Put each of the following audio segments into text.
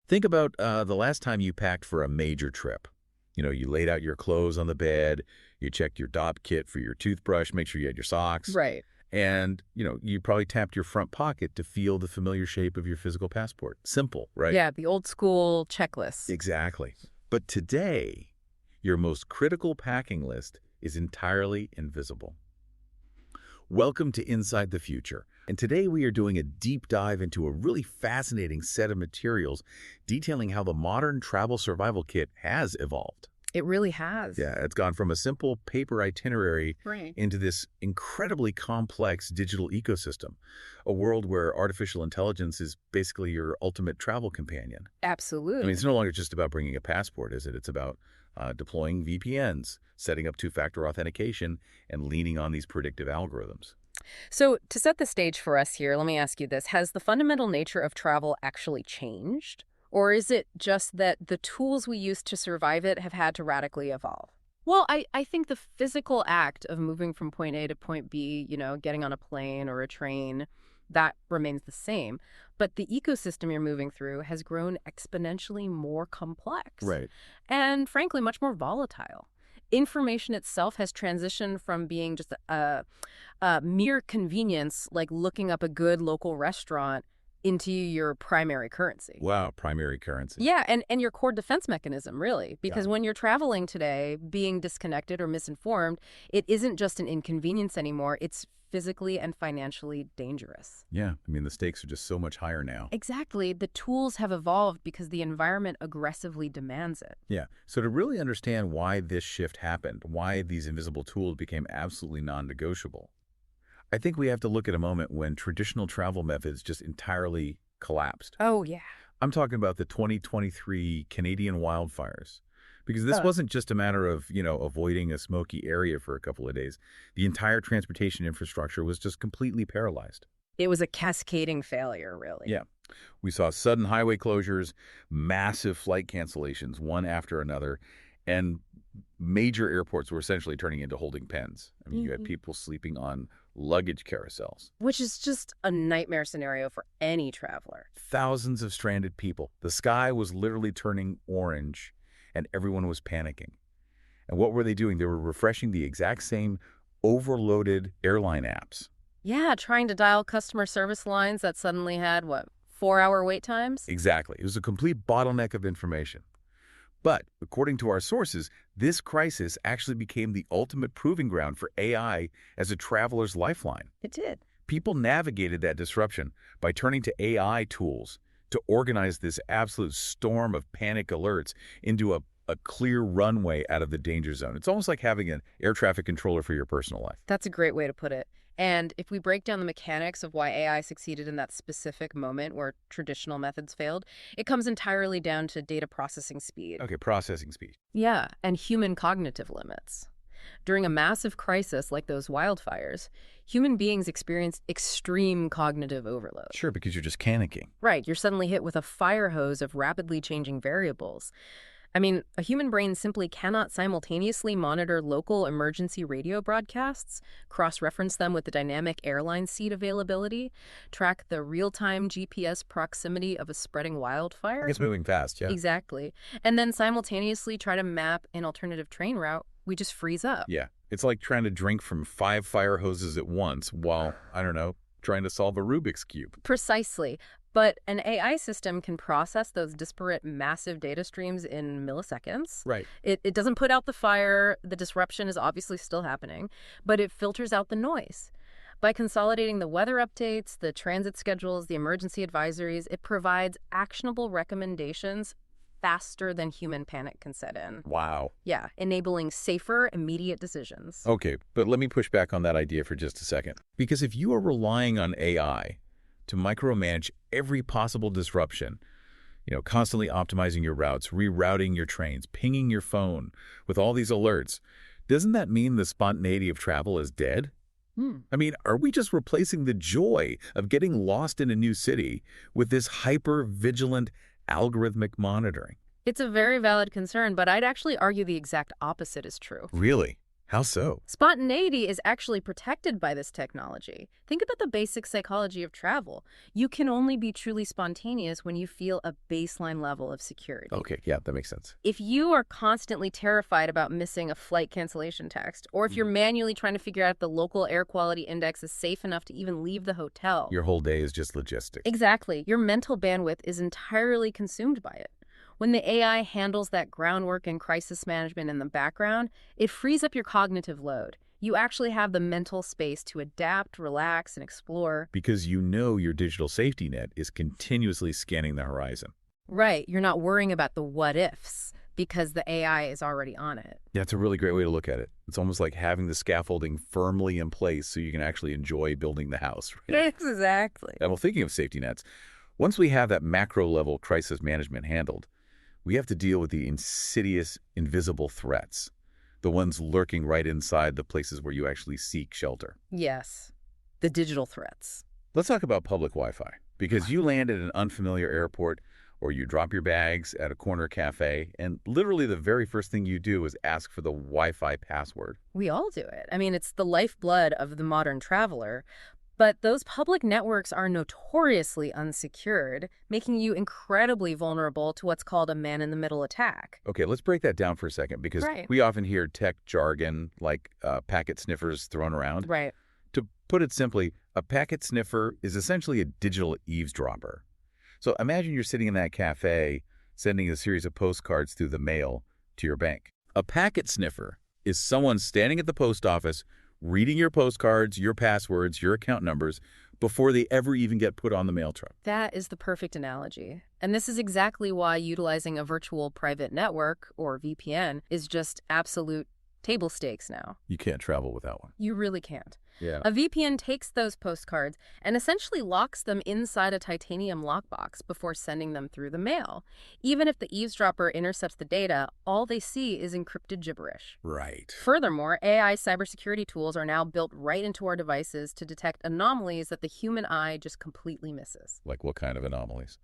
Think about the last time you packed for a major trip. You laid out your clothes on the bed, you checked your DOP kit for your toothbrush, make sure you had your socks, Right. and, you probably tapped your front pocket to feel the familiar shape of your physical passport. Simple, right? Yeah, the old school checklist. Exactly. But today, your most critical packing list is entirely invisible. Welcome to Inside the Future. And today we are doing a deep dive into a really fascinating set of materials detailing how the modern travel survival kit has evolved. It really has. Yeah, it's gone from a simple paper itinerary Right. into this incredibly complex digital ecosystem, a world where artificial intelligence is basically your ultimate travel companion. I mean, Absolutely. it's no longer just about bringing a passport, is it? It's about deploying VPNs, setting up two-factor authentication, and leaning on these predictive algorithms. So, to set the stage for us here, let me ask you this. Has the fundamental nature of travel actually changed? Or is it just that the tools we use to survive it have had to radically evolve? Well, I think the physical act of moving from point A to point B, getting on a plane or a train, that remains the same. But the ecosystem you're moving through has grown exponentially more complex Right. and, frankly, much more volatile. Information itself has transitioned from being just a mere convenience, like looking up a good local restaurant, into your primary currency. Wow, primary currency. Yeah, and your core defense mechanism, really. Because Yeah. when you're traveling today, being disconnected or misinformed, it isn't just an inconvenience anymore. It's physically and financially dangerous. Yeah, I mean, the stakes are just so much higher now. Exactly. The tools have evolved because the environment aggressively demands it. Yeah, so to really understand why this shift happened, why these invisible tools became absolutely non-negotiable, I think we have to look at a moment when traditional travel methods just entirely collapsed. Oh, yeah. I'm talking about the 2023 Canadian wildfires. Because this Uh, wasn't just a matter of, avoiding a smoky area for a couple of days. The entire transportation infrastructure was just completely paralyzed. it was a cascading failure, really. Yeah. We saw sudden highway closures, massive flight cancellations, one after another, and major airports were essentially turning into holding pens. I mean, you had Mhm. people sleeping on luggage carousels. Which is just a nightmare scenario for any traveler. Thousands of stranded people. The sky was literally turning orange, and everyone was panicking. And what were they doing? They were refreshing the exact same overloaded airline apps. Yeah, trying to dial customer service lines that suddenly had, what, 4-hour wait times? Exactly. It was a complete bottleneck of information. But according to our sources, this crisis actually became the ultimate proving ground for AI as a traveler's lifeline. It did. People navigated that disruption by turning to AI tools to organize this absolute storm of panic alerts into a clear runway out of the danger zone. It's almost like having an air traffic controller for your personal life. That's a great way to put it. And if we break down the mechanics of why AI succeeded in that specific moment where traditional methods failed, it comes entirely down to data processing speed. Okay, processing speed. Yeah, and human cognitive limits. During a massive crisis like those wildfires, human beings experience extreme cognitive overload. Sure, because you're just panicking. Right, you're suddenly hit with a fire hose of rapidly changing variables. I mean, a human brain simply cannot simultaneously monitor local emergency radio broadcasts, cross-reference them with the dynamic airline seat availability, track the real-time GPS proximity of a spreading wildfire. It's moving fast, yeah. Exactly. And then simultaneously try to map an alternative train route. We just freeze up. Yeah. It's like trying to drink from 5 fire hoses at once while, I don't know, trying to solve a Rubik's Cube. Precisely. But an AI system can process those disparate, massive data streams in milliseconds. Right. It doesn't put out the fire. The disruption is obviously still happening, but it filters out the noise. By consolidating the weather updates, the transit schedules, the emergency advisories, it provides actionable recommendations faster than human panic can set in. Wow. Yeah, enabling safer, immediate decisions. Okay, but let me push back on that idea for just a second. Because if you are relying on AI to micromanage every possible disruption, constantly optimizing your routes, rerouting your trains, pinging your phone with all these alerts, doesn't that mean the spontaneity of travel is dead? I mean, are we just replacing the joy of getting lost in a new city with this hyper-vigilant algorithmic monitoring? It's a very valid concern, but I'd actually argue the exact opposite is true. Really? How so? Spontaneity is actually protected by this technology. Think about the basic psychology of travel. You can only be truly spontaneous when you feel a baseline level of security. Okay, yeah, that makes sense. If you are constantly terrified about missing a flight cancellation text, or if you're manually trying to figure out if the local air quality index is safe enough to even leave the hotel. Your whole day is just logistics. Exactly. Your mental bandwidth is entirely consumed by it. When the AI handles that groundwork and crisis management in the background, it frees up your cognitive load. You actually have the mental space to adapt, relax, and explore. Because you know your digital safety net is continuously scanning the horizon. Right. You're not worrying about the what ifs because the AI is already on it. Yeah, it's a really great way to look at it. It's almost like having the scaffolding firmly in place so you can actually enjoy building the house. Right? Exactly. And well, thinking of safety nets, once we have that macro-level crisis management handled, we have to deal with the insidious, invisible threats, the ones lurking right inside the places where you actually seek shelter. Yes. The digital threats. Let's talk about public Wi-Fi, because you land at an unfamiliar airport or you drop your bags at a corner cafe, and literally the very first thing you do is ask for the Wi-Fi password. We all do it. I mean, it's the lifeblood of the modern traveler. But those public networks are notoriously unsecured, making you incredibly vulnerable to what's called a man-in-the-middle attack. Okay, let's break that down for a second, because Right. we often hear tech jargon like packet sniffers thrown around. Right. To put it simply, a packet sniffer is essentially a digital eavesdropper. So imagine you're sitting in that cafe, sending a series of postcards through the mail to your bank. A packet sniffer is someone standing at the post office reading your postcards, your passwords, your account numbers before they ever even get put on the mail truck. That is the perfect analogy. And this is exactly why utilizing a virtual private network, or VPN, is just absolute table stakes now. You can't travel without one. You really can't. Yeah. A VPN takes those postcards and essentially locks them inside a titanium lockbox before sending them through the mail. Even if the eavesdropper intercepts the data, all they see is encrypted gibberish. Right. Furthermore, AI cybersecurity tools are now built right into our devices to detect anomalies that the human eye just completely misses. Like what kind of anomalies?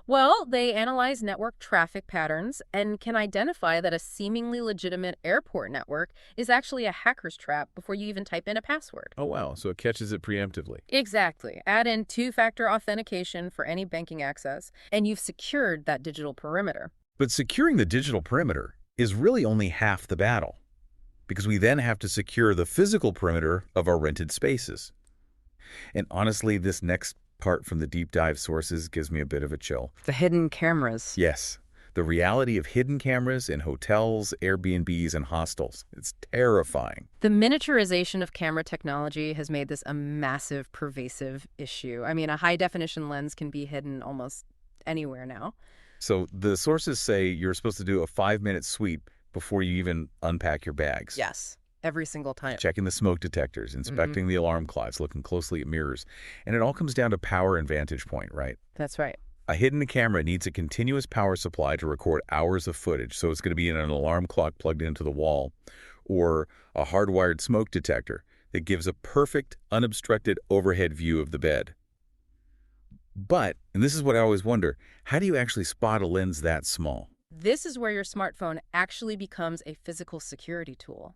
Well, they analyze network traffic patterns and can identify that a seemingly legitimate airport network is actually a hacker's trap before you even type in a password. Oh, wow. So it catches it preemptively. Exactly. Add in two-factor authentication for any banking access, and you've secured that digital perimeter. But securing the digital perimeter is really only half the battle, because we then have to secure the physical perimeter of our rented spaces. And honestly, this next part from the deep dive sources gives me a bit of a chill. The hidden cameras. Yes, the reality of hidden cameras in hotels, Airbnbs, and hostels. It's terrifying. The miniaturization of camera technology has made this a massive, pervasive issue. I mean, a high-definition lens can be hidden almost anywhere now. So the sources say you're supposed to do a 5-minute sweep before you even unpack your bags. Yes, every single time. Checking the smoke detectors, inspecting the alarm clocks, looking closely at mirrors. And it all comes down to power and vantage point, right? That's right. A hidden camera needs a continuous power supply to record hours of footage, so it's going to be in an alarm clock plugged into the wall, or a hardwired smoke detector that gives a perfect, unobstructed overhead view of the bed. But, and this is what I always wonder, how do you actually spot a lens that small? This is where your smartphone actually becomes a physical security tool.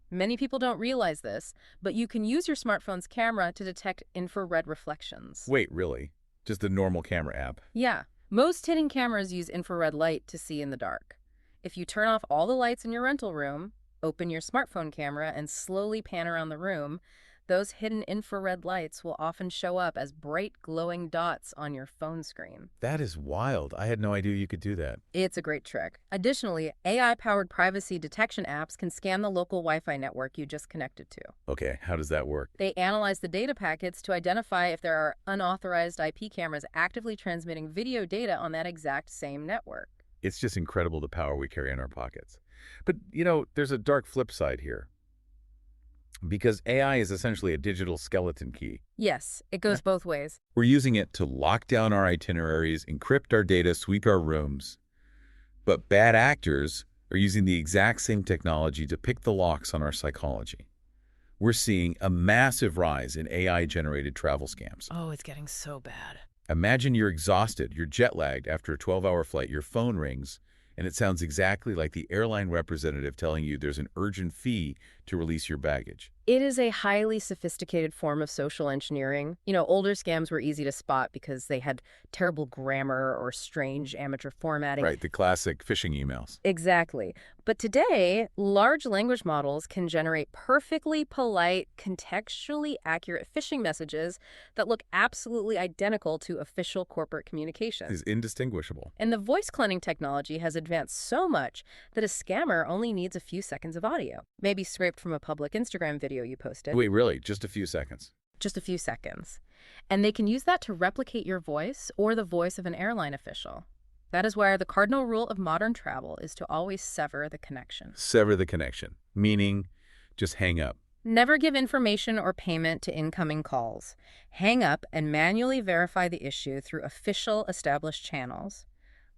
Many people don't realize this, but you can use your smartphone's camera to detect infrared reflections. Wait, really? Just a normal camera app? Yeah. Most hidden cameras use infrared light to see in the dark. If you turn off all the lights in your rental room, open your smartphone camera, and slowly pan around the room, those hidden infrared lights will often show up as bright glowing dots on your phone screen. That is wild. I had no idea you could do that. It's a great trick. Additionally, AI-powered privacy detection apps can scan the local Wi-Fi network you just connected to. Okay, how does that work? They analyze the data packets to identify if there are unauthorized IP cameras actively transmitting video data on that exact same network. It's just incredible the power we carry in our pockets. But, you know, there's a dark flip side here. Because AI is essentially a digital skeleton key. Yes, it goes both ways. We're using it to lock down our itineraries, encrypt our data, sweep our rooms. But bad actors are using the exact same technology to pick the locks on our psychology. We're seeing a massive rise in AI-generated travel scams. Oh, it's getting so bad. Imagine you're exhausted, you're jet-lagged after a 12-hour flight, your phone rings, and it sounds exactly like the airline representative telling you there's an urgent fee to release your baggage. It is a highly sophisticated form of social engineering. Older scams were easy to spot because they had terrible grammar or strange amateur formatting. Right, the classic phishing emails. Exactly. But today, large language models can generate perfectly polite, contextually accurate phishing messages that look absolutely identical to official corporate communications. Is indistinguishable. And the voice cloning technology has advanced so much that a scammer only needs a few seconds of audio, maybe scraped from a public Instagram video you posted. Wait, really? Just a few seconds? Just a few seconds. And they can use that to replicate your voice or the voice of an airline official. That is why the cardinal rule of modern travel is to always sever the connection. Sever the connection, meaning just hang up. Never give information or payment to incoming calls. Hang up and manually verify the issue through official established channels.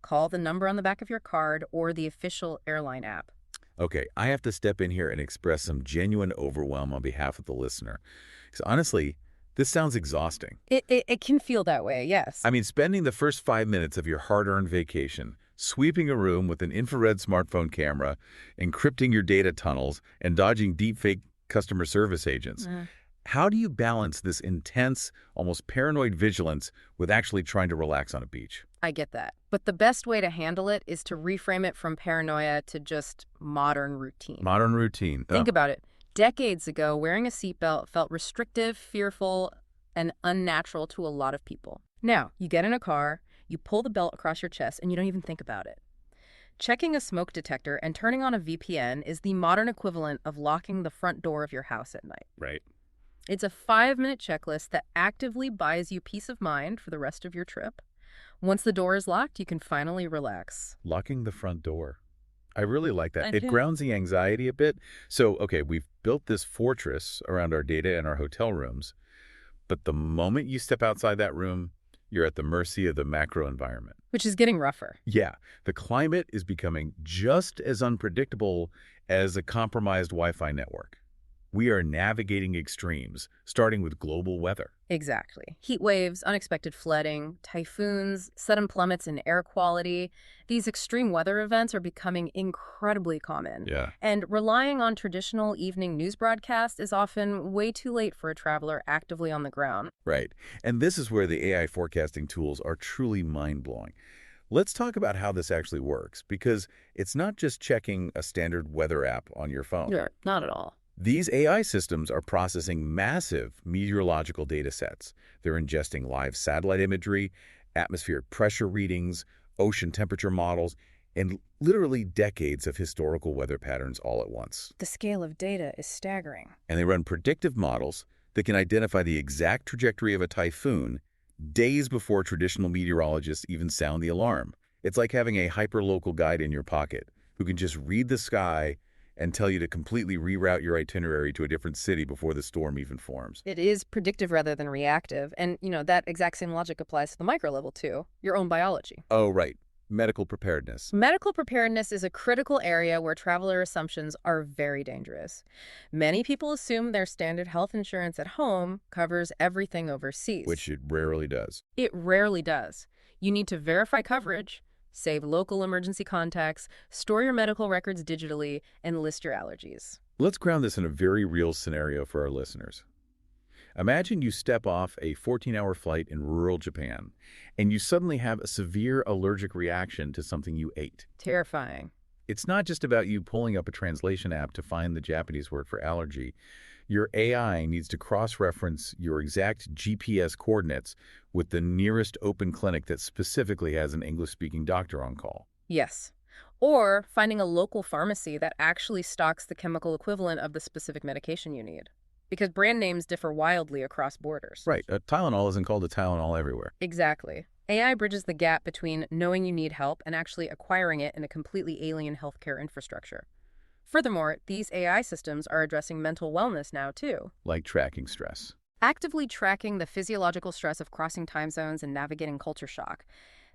Call the number on the back of your card or the official airline app. Okay, I have to step in here and express some genuine overwhelm on behalf of the listener. Because honestly, this sounds exhausting. It can feel that way, yes. I mean, spending the first 5 minutes of your hard-earned vacation, sweeping a room with an infrared smartphone camera, encrypting your data tunnels, and dodging deepfake customer service agents. How do you balance this intense, almost paranoid vigilance with actually trying to relax on a beach? I get that. But the best way to handle it is to reframe it from paranoia to just modern routine. Modern routine. Think about it. Decades ago, wearing a seatbelt felt restrictive, fearful, and unnatural to a lot of people. Now, you get in a car, you pull the belt across your chest, and you don't even think about it. Checking a smoke detector and turning on a VPN is the modern equivalent of locking the front door of your house at night. Right. It's a 5-minute checklist that actively buys you peace of mind for the rest of your trip. Once the door is locked, you can finally relax. Locking the front door. I really like that. I It do. grounds the anxiety a bit. So, okay, we've built this fortress around our data and our hotel rooms, but the moment you step outside that room, you're at the mercy of the macro environment. Which is getting rougher. Yeah, the climate is becoming just as unpredictable as a compromised Wi-Fi network. We are navigating extremes, starting with global weather. Exactly. Heat waves, unexpected flooding, typhoons, sudden plummets in air quality. These extreme weather events are becoming incredibly common. Yeah. And relying on traditional evening news broadcasts is often way too late for a traveler actively on the ground. Right. And this is where the AI forecasting tools are truly mind-blowing. Let's talk about how this actually works, because it's not just checking a standard weather app on your phone. Sure, not at all. These AI systems are processing massive meteorological data sets. They're ingesting live satellite imagery, atmospheric pressure readings, ocean temperature models, and literally decades of historical weather patterns all at once. The scale of data is staggering. And they run predictive models that can identify the exact trajectory of a typhoon days before traditional meteorologists even sound the alarm. It's like having a hyperlocal guide in your pocket who can just read the sky and tell you to completely reroute your itinerary to a different city before the storm even forms. It is predictive rather than reactive. And, that exact same logic applies to the micro level too, your own biology. Oh, right. Medical preparedness. Medical preparedness is a critical area where traveler assumptions are very dangerous. Many people assume their standard health insurance at home covers everything overseas. Which it rarely does. It rarely does. You need to verify coverage, save local emergency contacts, store your medical records digitally, and list your allergies. Let's ground this in a very real scenario for our listeners. Imagine you step off a 14-hour flight in rural Japan, and you suddenly have a severe allergic reaction to something you ate. Terrifying. It's not just about you pulling up a translation app to find the Japanese word for allergy. Your AI needs to cross-reference your exact GPS coordinates with the nearest open clinic that specifically has an English-speaking doctor on call. Yes. Or finding a local pharmacy that actually stocks the chemical equivalent of the specific medication you need. Because brand names differ wildly across borders. Right. Tylenol isn't called a Tylenol everywhere. Exactly. AI bridges the gap between knowing you need help and actually acquiring it in a completely alien healthcare infrastructure. Furthermore, these AI systems are addressing mental wellness now, too. Like tracking stress. Actively tracking the physiological stress of crossing time zones and navigating culture shock.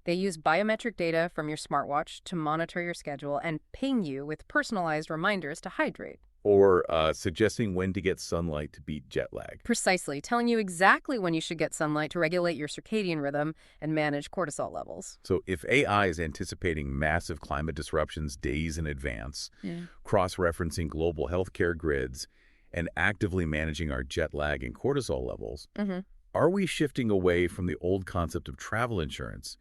They use biometric data from your smartwatch to monitor your schedule and ping you with personalized reminders to hydrate. Or suggesting when to get sunlight to beat jet lag. Precisely, telling you exactly when you should get sunlight to regulate your circadian rhythm and manage cortisol levels. So if AI is anticipating massive climate disruptions days in advance, Yeah. cross-referencing global healthcare grids, and actively managing our jet lag and cortisol levels, Mm-hmm. are we shifting away from the old concept of travel insurance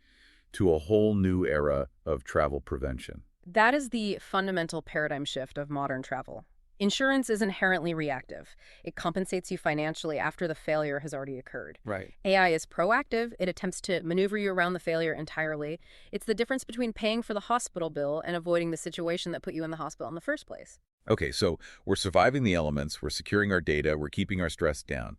to a whole new era of travel prevention? That is the fundamental paradigm shift of modern travel. Insurance is inherently reactive. It compensates you financially after the failure has already occurred. Right. AI is proactive. It attempts to maneuver you around the failure entirely. It's the difference between paying for the hospital bill and avoiding the situation that put you in the hospital in the first place. Okay, so we're surviving the elements, we're securing our data, we're keeping our stress down.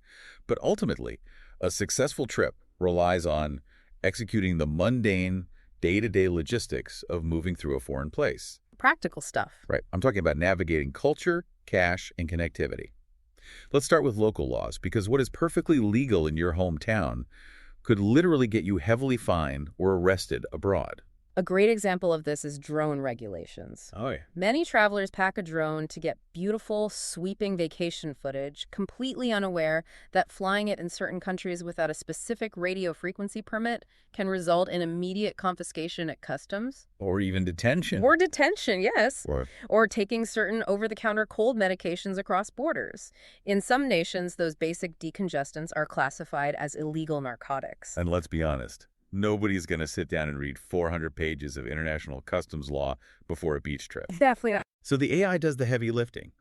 But ultimately, a successful trip relies on executing the mundane, day-to-day logistics of moving through a foreign place. Practical stuff. Right. I'm talking about navigating culture, cash, and connectivity. Let's start with local laws, because what is perfectly legal in your hometown could literally get you heavily fined or arrested abroad. A great example of this is drone regulations. Oh, yeah. Many travelers pack a drone to get beautiful, sweeping vacation footage, completely unaware that flying it in certain countries without a specific radio frequency permit can result in immediate confiscation at customs. Or even detention. Or detention, yes. Or Or taking certain over-the-counter cold medications across borders. In some nations, those basic decongestants are classified as illegal narcotics. And let's be honest, nobody's going to sit down and read 400 pages of international customs law before a beach trip. Definitely not. So the AI does the heavy lifting.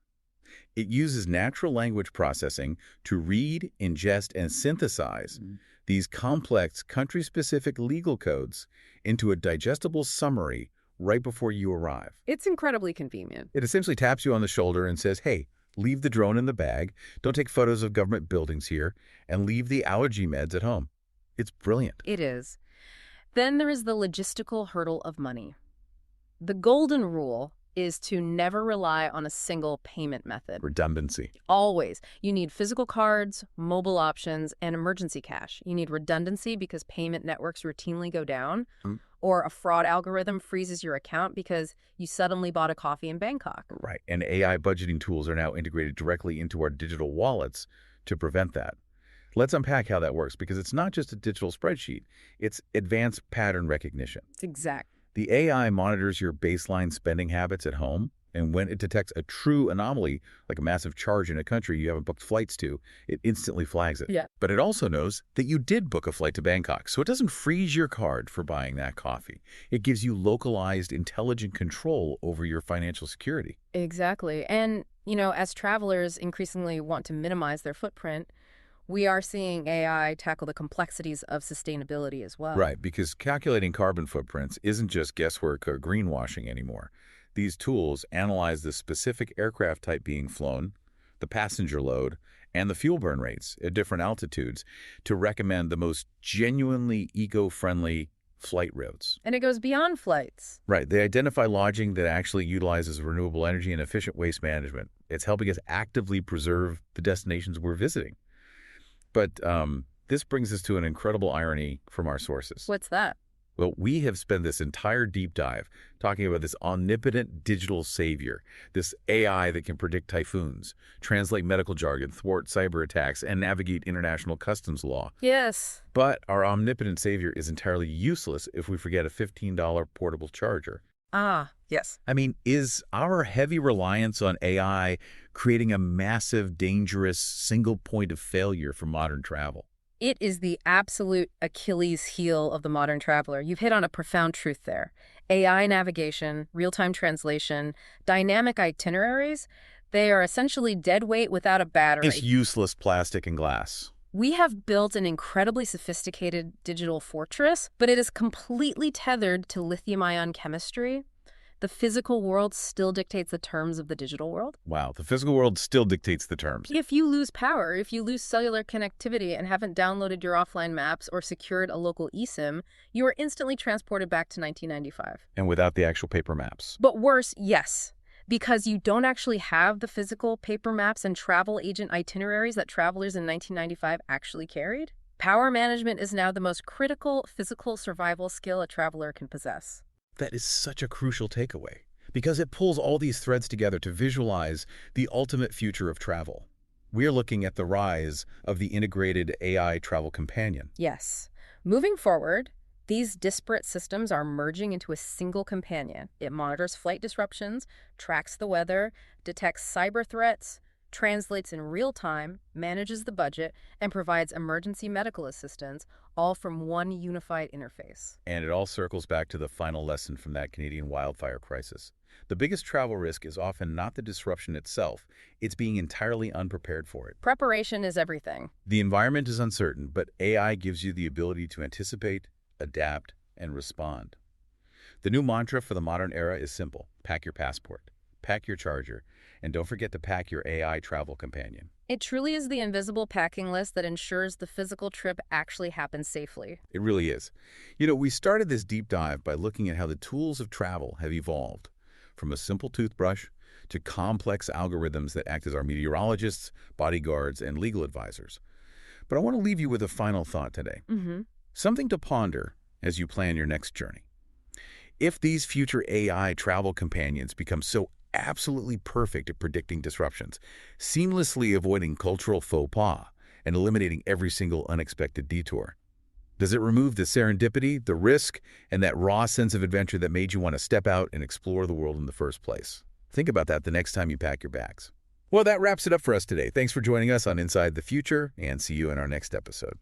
It uses natural language processing to read, ingest, and synthesize these complex country-specific legal codes into a digestible summary right before you arrive. It's incredibly convenient. It essentially taps you on the shoulder and says, hey, leave the drone in the bag, don't take photos of government buildings here, and leave the allergy meds at home. It's brilliant. It is. Then there is the logistical hurdle of money. The golden rule is to never rely on a single payment method. Redundancy. Always. You need physical cards, mobile options, and emergency cash. You need redundancy because payment networks routinely go down, or a fraud algorithm freezes your account because you suddenly bought a coffee in Bangkok. Right. And AI budgeting tools are now integrated directly into our digital wallets to prevent that. Let's unpack how that works, because it's not just a digital spreadsheet. It's advanced pattern recognition. It's exact. The AI monitors your baseline spending habits at home, and when it detects a true anomaly, like a massive charge in a country you haven't booked flights to, it instantly flags it. Yeah. But it also knows that you did book a flight to Bangkok, so it doesn't freeze your card for buying that coffee. It gives you localized, intelligent control over your financial security. Exactly. And, as travelers increasingly want to minimize their footprint, we are seeing AI tackle the complexities of sustainability as well. Right, because calculating carbon footprints isn't just guesswork or greenwashing anymore. These tools analyze the specific aircraft type being flown, the passenger load, and the fuel burn rates at different altitudes to recommend the most genuinely eco-friendly flight routes. And it goes beyond flights. Right, they identify lodging that actually utilizes renewable energy and efficient waste management. It's helping us actively preserve the destinations we're visiting. But this brings us to an incredible irony from our sources. What's that? Well, we have spent this entire deep dive talking about this omnipotent digital savior, this AI that can predict typhoons, translate medical jargon, thwart cyber attacks, and navigate international customs law. Yes. But our omnipotent savior is entirely useless if we forget a $15 portable charger. Ah, yes. I mean, is our heavy reliance on AI creating a massive, dangerous, single point of failure for modern travel? It is the absolute Achilles heel of the modern traveler. You've hit on a profound truth there. AI navigation, real-time translation, dynamic itineraries, they are essentially dead weight without a battery. It's useless plastic and glass. We have built an incredibly sophisticated digital fortress, but it is completely tethered to lithium-ion chemistry. The physical world still dictates the terms of the digital world. Wow, the physical world still dictates the terms. If you lose power, if you lose cellular connectivity and haven't downloaded your offline maps or secured a local eSIM, you are instantly transported back to 1995. And without the actual paper maps. But worse, yes, because you don't actually have the physical paper maps and travel agent itineraries that travelers in 1995 actually carried. Power management is now the most critical physical survival skill a traveler can possess. That is such a crucial takeaway. because it pulls all these threads together to visualize the ultimate future of travel. We're looking at the rise of the integrated AI travel companion. Yes. Moving forward, these disparate systems are merging into a single companion. It monitors flight disruptions, tracks the weather, detects cyber threats, translates in real time, manages the budget, and provides emergency medical assistance, all from one unified interface. And it all circles back to the final lesson from that Canadian wildfire crisis. The biggest travel risk is often not the disruption itself, it's being entirely unprepared for it. Preparation is everything. The environment is uncertain, but AI gives you the ability to anticipate, adapt, and respond. The new mantra for the modern era is simple: pack your passport, pack your charger, and don't forget to pack your AI travel companion. It truly is the invisible packing list that ensures the physical trip actually happens safely. It really is. You know, we started this deep dive by looking at how the tools of travel have evolved, from a simple toothbrush to complex algorithms that act as our meteorologists, bodyguards, and legal advisors. But I want to leave you with a final thought today. Something to ponder as you plan your next journey. If these future AI travel companions become so absolutely perfect at predicting disruptions, seamlessly avoiding cultural faux pas, and eliminating every single unexpected detour, does it remove the serendipity, the risk, and that raw sense of adventure that made you want to step out and explore the world in the first place? Think about that the next time you pack your bags. Well, that wraps it up for us today. Thanks for joining us on Inside the Future, and see you in our next episode.